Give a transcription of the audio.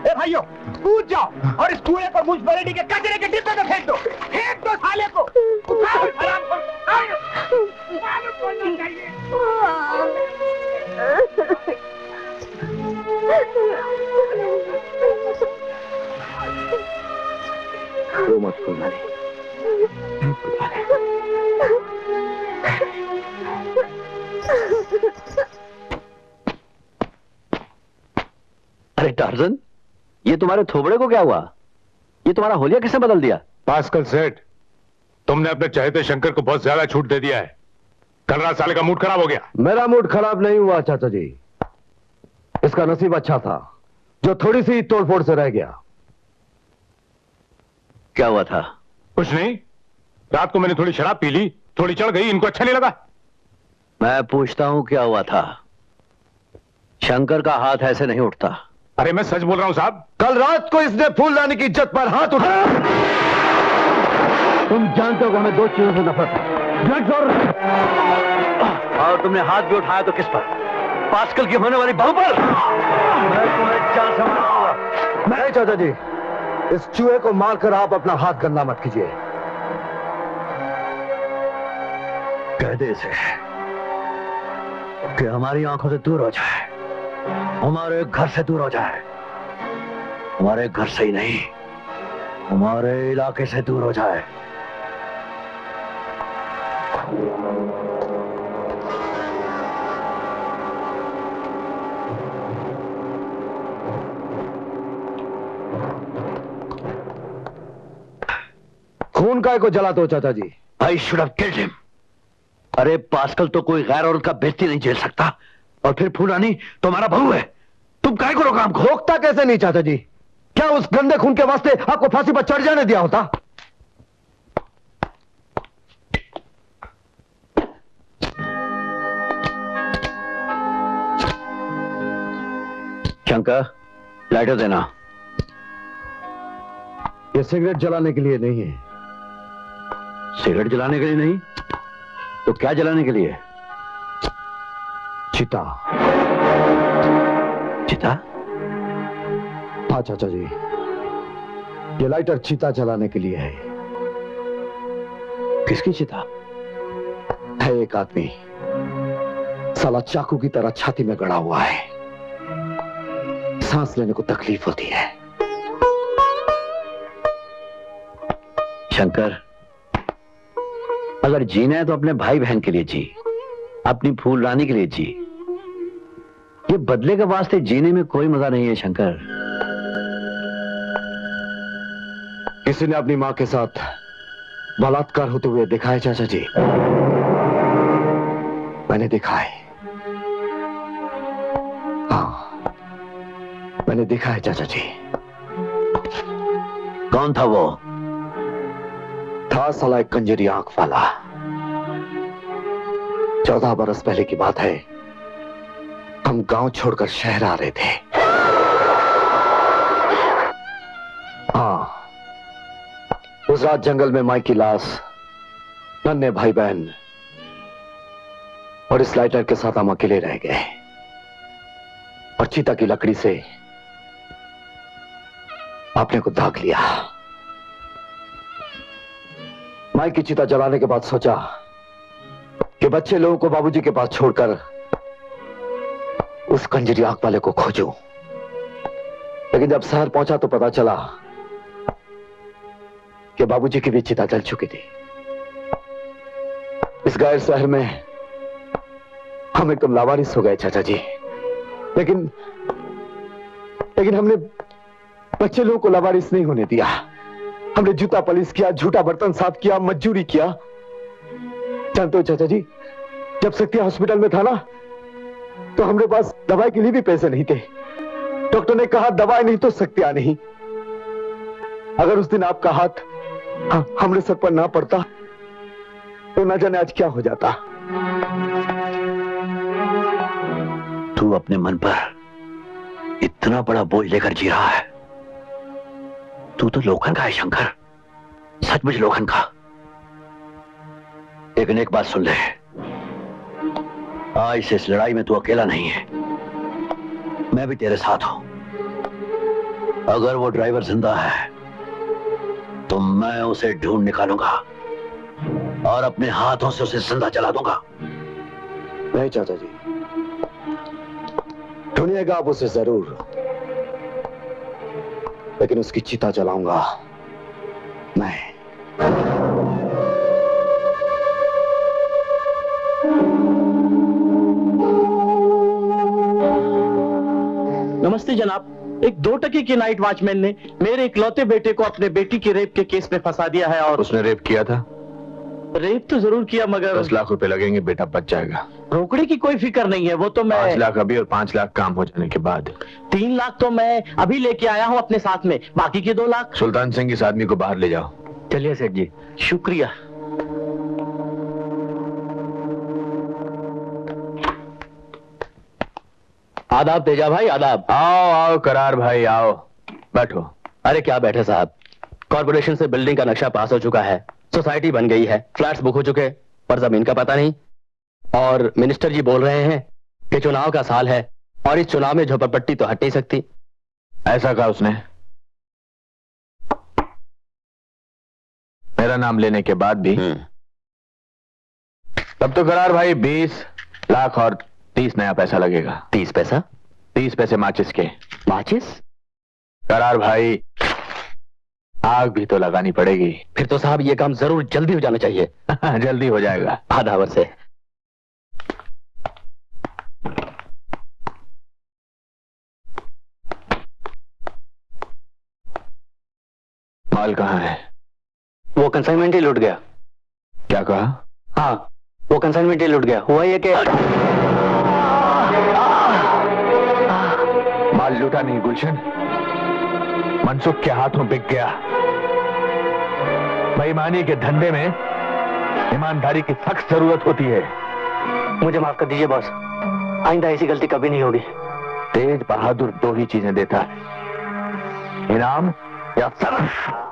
ए भाइयों, कूद जाओ और इस कूड़े को मुंशबरेडी के कचरे के डिब्बे में फेंक दो साले को। रो मत फुलवाले। अरे टार्जन, ये तुम्हारे थोबड़े को क्या हुआ? ये तुम्हारा होलिया किसने बदल दिया? पास्कल सेठ, तुमने अपने चहेते शंकर को बहुत ज्यादा छूट दे दिया है। कल रात साले का मूड खराब हो गया। मेरा मूड खराब नहीं हुआ चाचा जी, इसका नसीब अच्छा था जो थोड़ी सी तोड़फोड़ से रह गया। क्या हुआ था? कुछ नहीं, रात को मैंने थोड़ी शराब पी ली, थोड़ी चढ़ गई, इनको अच्छा नहीं लगा। मैं पूछता हूं क्या हुआ था? शंकर का हाथ ऐसे नहीं उठता। अरे मैं सच बोल रहा हूं साहब। कल रात को इसने फूलदानी की इज्जत पर हाथ उठाया। तुम जानते हो कि हमें दो चीजों से नफरत है, ड्रग्स और तुमने हाथ भी उठाया तो किस पर? पास्कल की होने वाली बहू पर। मैं तुम्हें जान से मारूंगा। नहीं चाचा जी, इस चूहे को मारकर आप अपना हाथ गंदा मत कीजिए। कह दे इसे कि हमारी आंखों से दूर हो जाए, हमारे घर से दूर हो जाए, हमारे घर से ही नहीं हमारे इलाके से दूर हो जाए। खून काय को जलाते हो चाचा जी? I should have killed him. अरे पास्कल तो कोई गैर औरत का बेइज्जती नहीं झेल सकता, और फिर फूलानी तुम्हारा बहू है। तुम काय को रोका हमको? रोकता कैसे नहीं चाचा जी? क्या उस गंदे खून के वास्ते आपको फांसी पर चढ़ जाने दिया होता? शंकर, लाइटर देना। ये सिगरेट जलाने के लिए नहीं है। सिगरेट जलाने के लिए नहीं तो क्या जलाने के लिए? चिता। चिता? हाँ चाचा जी, ये लाइटर चिता जलाने के लिए है। किसकी चिता? है एक आदमी, साला चाकू की तरह छाती में गड़ा हुआ है, सांस लेने को तकलीफ होती है। शंकर, अगर जीना है तो अपने भाई बहन के लिए जी, अपनी फूल रानी के लिए जी। ये बदले के वास्ते जीने में कोई मजा नहीं है शंकर। किसी ने अपनी मां के साथ बलात्कार होते हुए देखा है चाचा जी? मैंने देखा है। हाँ, मैंने देखा है चाचा जी। कौन था वो? था साला एक कंजरी आंख वाला। 14 बरस पहले की बात है, हम गांव छोड़कर शहर आ रहे थे। हाँ, उस रात जंगल में माई की लाश, नन्हे भाई बहन और इस लाइटर के साथ हम अकेले रह गए, और चीता की लकड़ी से आपने को दाग लिया। माई की चिता जलाने के बाद सोचा कि बच्चे लोगों को बाबूजी के पास छोड़कर उस कंजरी आंख वाले को खोजूं। लेकिन जब शहर पहुंचा तो पता चला कि बाबूजी की भी चिता जल चुकी थी। इस गैर शहर में हम एकदम लावारिस हो गए चाचा जी। लेकिन लेकिन हमने बच्चे लोगों को लावारिस नहीं होने दिया। हमने जूता पॉलिश किया, झूठा बर्तन साफ किया, मजदूरी किया। जानते हो चाचा जी, जब शक्तियां हॉस्पिटल में था ना, तो हमारे पास दवाई के लिए भी पैसे नहीं थे। डॉक्टर ने कहा दवाई नहीं तो शक्तियां नहीं। अगर उस दिन आपका हाथ हमारे सर पर ना पड़ता तो ना जाने आज क्या हो जाता। तू अपने मन पर इतना बड़ा बोझ लेकर जी रहा है। तू तो लोखंड का है शंकर, सचमुच लोखंड का। लेकिन एक बात सुन ले, आज से इस लड़ाई में तू अकेला नहीं है, मैं भी तेरे साथ हूं। अगर वो ड्राइवर जिंदा है तो मैं उसे ढूंढ निकालूंगा और अपने हाथों से उसे जिंदा जला दूंगा। नहीं चाचा जी, ढूंढिएगा आप उसे जरूर, लेकिन उसकी चिता जलाऊंगा मैं। नमस्ते जनाब, एक 2 टके के नाइट वॉचमैन ने मेरे इकलौते बेटे को अपने बेटी के रेप के केस में फंसा दिया है। और उसने रेप किया था? रेप तो जरूर किया, मगर 10 लाख रुपए लगेंगे, बेटा बच जाएगा। रोकड़े की कोई फिक्र नहीं है, वो तो मैं 5 लाख अभी और 5 लाख काम हो जाने के बाद। 3 लाख तो मैं अभी लेके आया हूँ अपने साथ में, बाकी के 2 लाख। सुल्तान सिंह इस आदमी को बाहर ले जाओ। चलिए सेठ जी। शुक्रिया। आदाब तेजा भाई, आदाब। आओ आओ करार भाई, आओ बैठो। अरे क्या बैठे साहब, कॉर्पोरेशन से बिल्डिंग का नक्शा पास हो चुका है, सोसाइटी बन गई है, फ्लैट्स बुक हो चुके, पर जमीन का पता नहीं। और मिनिस्टर जी बोल रहे हैं कि चुनाव का साल है और इस चुनाव में झोपड़पट्टी तो हट नहीं सकती। ऐसा कहा उसने? मेरा नाम लेने के बाद भी? तब तो करार भाई 20 लाख और 30 नया पैसा लगेगा। 30 पैसा? 30 पैसे माचिस के। माचिस? करार भाई आग भी तो लगानी पड़ेगी। फिर तो साहब ये काम जरूर जल्दी हो जाना चाहिए। जल्दी हो जाएगा। आधा आवर से। माल कहाँ है? वो कंसाइनमेंट ही लूट गया। क्या कहा? हाँ, वो कंसाइनमेंट ही लूट गया। हुआ ये कि माल लूटा नहीं गुलशन, मनसुख के हाथों बिक गया। बेईमानी के धंधे में ईमानदारी की सख्त जरूरत होती है। मुझे माफ कर दीजिए बॉस, आइंदा ऐसी गलती कभी नहीं होगी। तेज बहादुर 2 ही चीजें देता है, इनाम या सख्त।